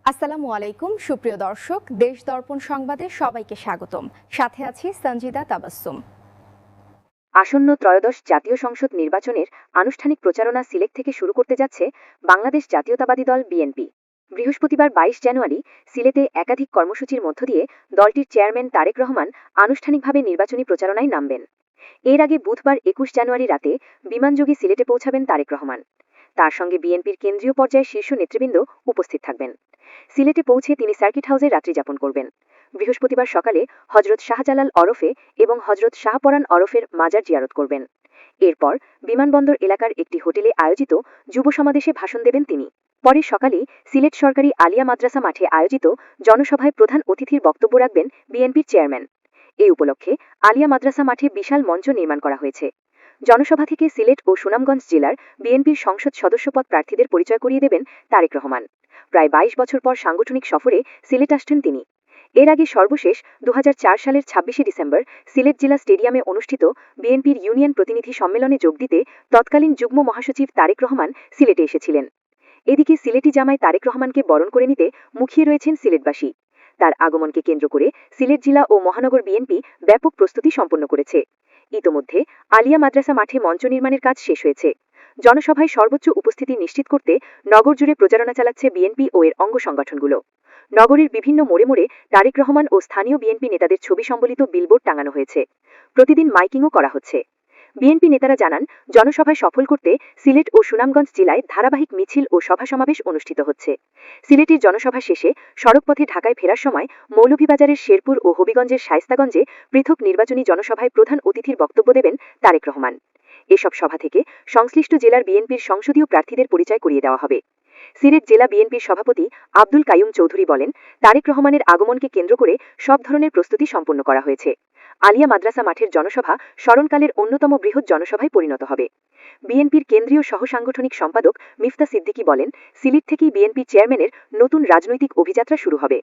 আসসালামু আলাইকুম সুপ্রিয় দর্শক, দেশ দর্পণ সংবাদে সবাইকে স্বাগতম। সাথে আছি সঞ্জিদা তাবাসসুম। আসন্ন ত্রয়োদশ জাতীয় সংসদ নির্বাচনের আনুষ্ঠানিক প্রচারণা সিলেট থেকে শুরু করতে যাচ্ছে বাংলাদেশ জাতীয়তাবাদী দল বিএনপি। বৃহস্পতিবার ২২ জানুয়ারি সিলেটে একাধিক কর্মসূচির মধ্য দিয়ে দলটির চেয়ারম্যান তারেক রহমান আনুষ্ঠানিকভাবে নির্বাচনী প্রচারণায় নামবেন। এর আগে বুধবার ২১ জানুয়ারি রাতে বিমানযোগে সিলেটে পৌঁছাবেন তারেক রহমান। তার সঙ্গে বিএনপির কেন্দ্রীয় পর্যায়ের শীর্ষ নেতৃবৃন্দ উপস্থিত থাকবেন। সিলেটে পৌঁছে তিনি সার্কিট হাউসে রাত্রি যাপন করবেন। বৃহস্পতিবার সকালে হজরত শাহজালাল ওরফে এবং হজরত শাহপরান ওরফের মাজার জিয়ারত করবেন। এরপর বিমানবন্দর এলাকার একটি হোটেলে আয়োজিত যুব সমাবেশে ভাষণ দেবেন তিনি। পরে সকালে সিলেট সরকারি আলিয়া মাদ্রাসা মাঠে আয়োজিত জনসভায় প্রধান অতিথির বক্তব্য রাখবেন বিএনপির চেয়ারম্যান। এ উপলক্ষে আলিয়া মাদ্রাসা মাঠে বিশাল মঞ্চ নির্মাণ করা হয়েছে। জনসভা থেকে সিলেট ও সুনামগঞ্জ জেলার বিএনপির সংসদ সদস্যপদ প্রার্থীদের পরিচয় করিয়ে দেবেন তারেক রহমান। প্রায় ২২ বছর পর সাংগঠনিক সফরে সিলেট আসছেন তিনি। এর আগে সর্বশেষ ২০০৪ সালের ২৬শে ডিসেম্বর সিলেট জেলা স্টেডিয়ামে অনুষ্ঠিত বিএনপির ইউনিয়ন প্রতিনিধি সম্মেলনে যোগ দিতে তৎকালীন যুগ্ম মহাসচিব তারেক রহমান সিলেটে এসেছিলেন। এদিকে সিলেটি জামায় তারেক রহমানকে বরণ করে নিতে মুখিয়ে রয়েছেন সিলেটবাসী। তার আগমনকে কেন্দ্র করে সিলেট জেলা ও মহানগর বিএনপি ব্যাপক প্রস্তুতি সম্পন্ন করেছে। ইতোমধ্যে আলিয়া মাদ্রাসা মাঠে মঞ্চ নির্মাণের কাজ শেষ হয়েছে। জনসভায় সর্বোচ্চ উপস্থিতি নিশ্চিত করতে নগর জুড়ে প্রচারণা চালাচ্ছে বিএনপি ও এর অঙ্গ সংগঠনগুলো। নগরীর বিভিন্ন মোড়ে মোড়ে তারেক রহমান ও স্থানীয় বিএনপি নেতাদের ছবি সম্বলিত বিলবোর্ড টাঙানো হয়েছে। প্রতিদিন মাইকিংও করা হচ্ছে। বিএনপি নেতারা জানান, জনসভায় সফল করতে সিলেট ও সুনামগঞ্জ জেলায় ধারাবাহিক মিছিল ও সভা সমাবেশ অনুষ্ঠিত হচ্ছে। সিলেটের জনসভা শেষে সড়কপথে ঢাকায় ফেরার সময় মৌলভীবাজারের শেরপুর ও হবিগঞ্জের শায়েস্তাগঞ্জে পৃথক নির্বাচনী জনসভায় প্রধান অতিথির বক্তব্য দেবেন তারেক রহমান। এসব সভা থেকে সংশ্লিষ্ট জেলার বিএনপির সংসদীয় প্রার্থীদের পরিচয় করিয়ে দেওয়া হবে। সিলেট জেলা বিএনপির সভাপতি আব্দুল কাইয়ুম চৌধুরী বলেন, তারেক রহমানের আগমনকে কেন্দ্র করে সব ধরনের প্রস্তুতি সম্পন্ন করা হয়েছে। আলিয়া মাদ্রাসা মাঠের জনসভা স্মরণকালের অন্যতম বৃহৎ জনসভায় পরিণত হবে। বিএনপির কেন্দ্রীয় সহসাংগঠনিক সম্পাদক মিফতা সিদ্দিকী বলেন, সিলেট থেকেই বিএনপি চেয়ারম্যানের নতুন রাজনৈতিক অভিযাত্রা শুরু হবে।